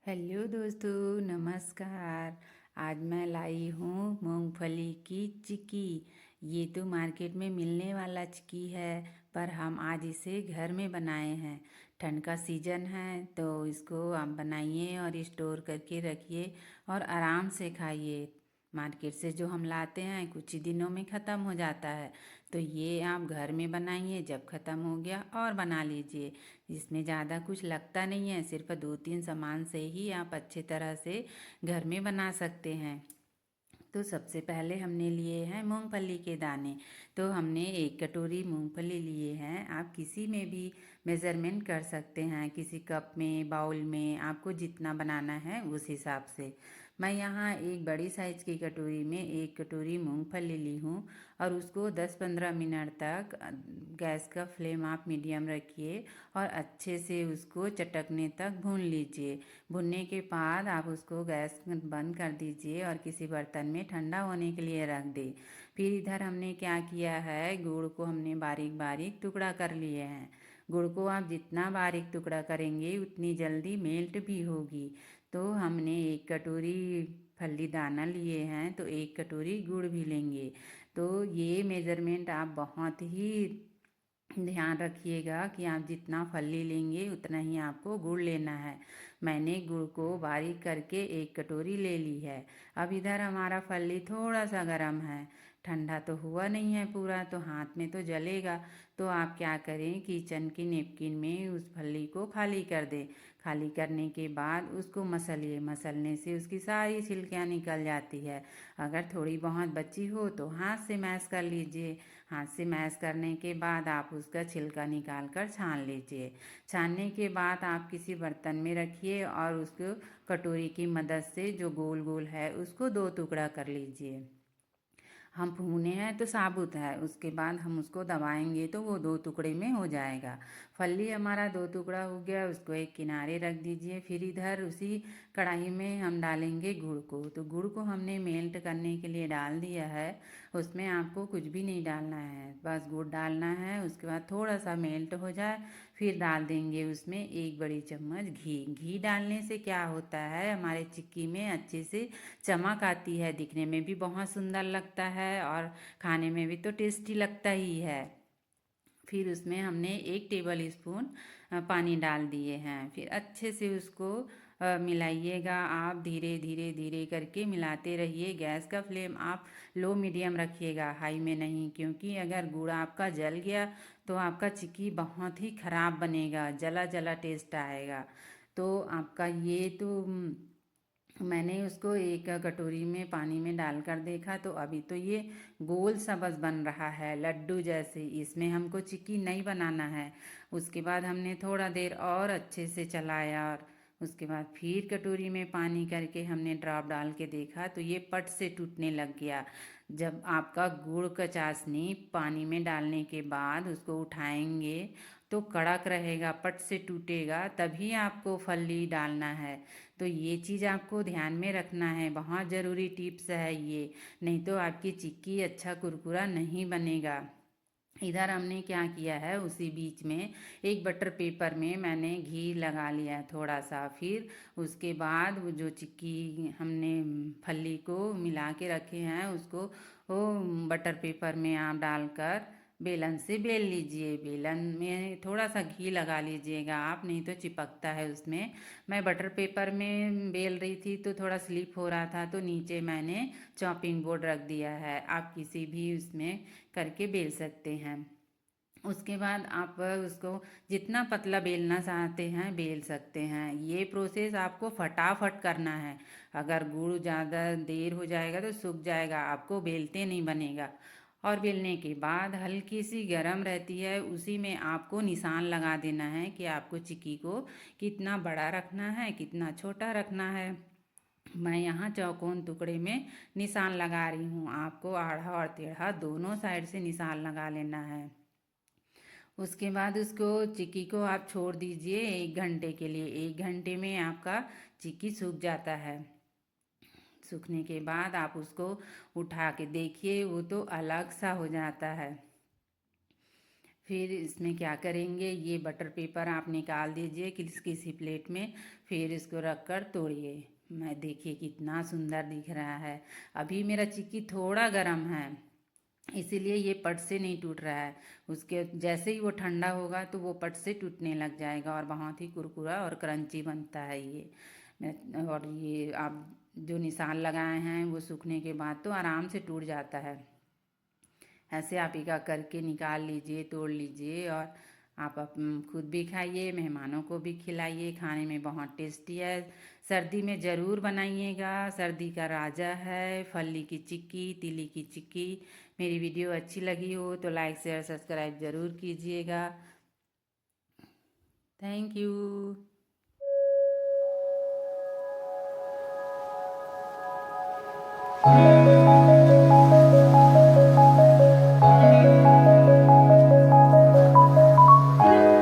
Hello दोस्तों, नमस्कार। आज मैं लाई हूँ मूंगफली की चिक्की। ये तो मार्केट में मिलने वाला चिक्की है, पर हम आज इसे घर में बनाए हैं। ठंड का सीजन है तो इसको आप बनाइए और स्टोर करके रखिए और आराम से खाइए। मार्केट से जो हम लाते हैं कुछ ही दिनों में ख़त्म हो जाता है, तो ये आप घर में बनाइए। जब ख़त्म हो गया और बना लीजिए। इसमें ज़्यादा कुछ लगता नहीं है, सिर्फ दो तीन सामान से ही आप अच्छे तरह से घर में बना सकते हैं। तो सबसे पहले हमने लिए हैं मूंगफली के दाने। तो हमने एक कटोरी मूंगफली लिए हैं। आप किसी में भी मेज़रमेंट कर सकते हैं, किसी कप में, बाउल में, आपको जितना बनाना है उस हिसाब से। मैं यहाँ एक बड़ी साइज़ की कटोरी में एक कटोरी मूंगफली ली हूँ और उसको 10-15 मिनट तक गैस का फ्लेम आप मीडियम रखिए और अच्छे से उसको चटकने तक भून लीजिए। भुनने के बाद आप उसको गैस बंद कर दीजिए और किसी बर्तन में ठंडा होने के लिए रख दें। फिर इधर हमने क्या किया है, गुड़ को हमने बारीक बारीक टुकड़ा कर लिए हैं। गुड़ को आप जितना बारीक टुकड़ा करेंगे उतनी जल्दी मेल्ट भी होगी। तो हमने एक कटोरी फल्ली दाना लिए हैं तो एक कटोरी गुड़ भी लेंगे। तो ये मेज़रमेंट आप बहुत ही ध्यान रखिएगा कि आप जितना फल्ली लेंगे उतना ही आपको गुड़ लेना है। मैंने गुड़ को बारीक करके एक कटोरी ले ली है। अब इधर हमारा फल्ली थोड़ा सा गर्म है, ठंडा तो हुआ नहीं है पूरा, तो हाथ में तो जलेगा। तो आप क्या करें, किचन की नेपकिन में उस फल्ली को खाली कर दें। खाली करने के बाद उसको मसलिए। मसलने से उसकी सारी छिलकियाँ निकल जाती है। अगर थोड़ी बहुत बची हो तो हाथ से मैश कर लीजिए। हाथ से मैश करने के बाद आप उसका छिलका निकाल कर छान लीजिए। छानने के बाद आप किसी बर्तन में रखिए और उसको कटोरी की मदद से जो गोल गोल है उसको दो टुकड़ा कर लीजिए। हम भूने हैं तो साबुत है, उसके बाद हम उसको दबाएंगे तो वो दो टुकड़े में हो जाएगा। फल्ली हमारा दो टुकड़ा हो गया, उसको एक किनारे रख दीजिए। फिर इधर उसी कढ़ाई में हम डालेंगे गुड़ को। तो गुड़ को हमने मेल्ट करने के लिए डाल दिया है। उसमें आपको कुछ भी नहीं डालना है, बस गुड़ डालना है। उसके बाद थोड़ा सा मेल्ट हो जाए फिर डाल देंगे उसमें एक बड़ी चम्मच घी। घी डालने से क्या होता है, हमारे चिक्की में अच्छे से चमक आती है, दिखने में भी बहुत सुंदर लगता है और खाने में भी तो टेस्टी लगता ही है। फिर उसमें हमने एक टेबल स्पून पानी डाल दिए हैं। फिर अच्छे से उसको मिलाइएगा। आप धीरे धीरे धीरे करके मिलाते रहिए। गैस का फ्लेम आप लो मीडियम रखिएगा, हाई में नहीं, क्योंकि अगर गुड़ आपका जल गया तो आपका चिक्की बहुत ही ख़राब बनेगा, जला जला टेस्ट आएगा। तो आपका ये तो मैंने उसको एक कटोरी में पानी में डालकर देखा तो अभी तो ये गोल सा बस बन रहा है, लड्डू जैसे। इसमें हमको चिक्की नहीं बनाना है। उसके बाद हमने थोड़ा देर और अच्छे से चलाया और उसके बाद फिर कटोरी में पानी करके हमने ड्रॉप डाल के देखा तो ये पट से टूटने लग गया। जब आपका गुड़ का चाशनी पानी में डालने के बाद उसको उठाएंगे तो कड़क रहेगा, पट से टूटेगा, तभी आपको फल्ली डालना है। तो ये चीज़ आपको ध्यान में रखना है, बहुत ज़रूरी टिप्स है ये। नहीं तो आपकी चिक्की अच्छा कुरकुरा नहीं बनेगा। इधर हमने क्या किया है, उसी बीच में एक बटर पेपर में मैंने घी लगा लिया है थोड़ा सा। फिर उसके बाद वो जो चिक्की हमने फली को मिला के रखे हैं उसको वो बटर पेपर में आप डालकर बेलन से बेल लीजिए। बेलन में थोड़ा सा घी लगा लीजिएगा आप, नहीं तो चिपकता है उसमें। मैं बटर पेपर में बेल रही थी तो थोड़ा स्लिप हो रहा था, तो नीचे मैंने चॉपिंग बोर्ड रख दिया है। आप किसी भी उसमें करके बेल सकते हैं। उसके बाद आप उसको जितना पतला बेलना चाहते हैं बेल सकते हैं। ये प्रोसेस आपको फटाफट करना है। अगर गुड़ ज़्यादा देर हो जाएगा तो सूख जाएगा, आपको बेलते नहीं बनेगा। और बेलने के बाद हल्की सी गरम रहती है, उसी में आपको निशान लगा देना है कि आपको चिक्की को कितना बड़ा रखना है, कितना छोटा रखना है। मैं यहाँ चौकोन टुकड़े में निशान लगा रही हूँ। आपको आधा और टेढ़ा दोनों साइड से निशान लगा लेना है। उसके बाद उसको चिक्की को आप छोड़ दीजिए 1 घंटे के लिए। 1 घंटे में आपका चिक्की सूख जाता है। सूखने के बाद आप उसको उठा के देखिए, वो तो अलग सा हो जाता है। फिर इसमें क्या करेंगे, ये बटर पेपर आप निकाल दीजिए किसी प्लेट में। फिर इसको रख कर तोड़िए। मैं देखिए कितना सुंदर दिख रहा है। अभी मेरा चिक्की थोड़ा गर्म है, इसीलिए ये पट से नहीं टूट रहा है। उसके जैसे ही वो ठंडा होगा तो वो पट से टूटने लग जाएगा और बहुत ही कुरकुरा और क्रंची बनता है ये। और ये आप जो निशान लगाए हैं वो सूखने के बाद तो आराम से टूट जाता है। ऐसे आप एक करके निकाल लीजिए, तोड़ लीजिए और आप खुद भी खाइए, मेहमानों को भी खिलाइए। खाने में बहुत टेस्टी है। सर्दी में ज़रूर बनाइएगा। सर्दी का राजा है फल्ली की चिक्की, तिली की चिक्की। मेरी वीडियो अच्छी लगी हो तो लाइक शेयर सब्सक्राइब ज़रूर कीजिएगा। Thank you.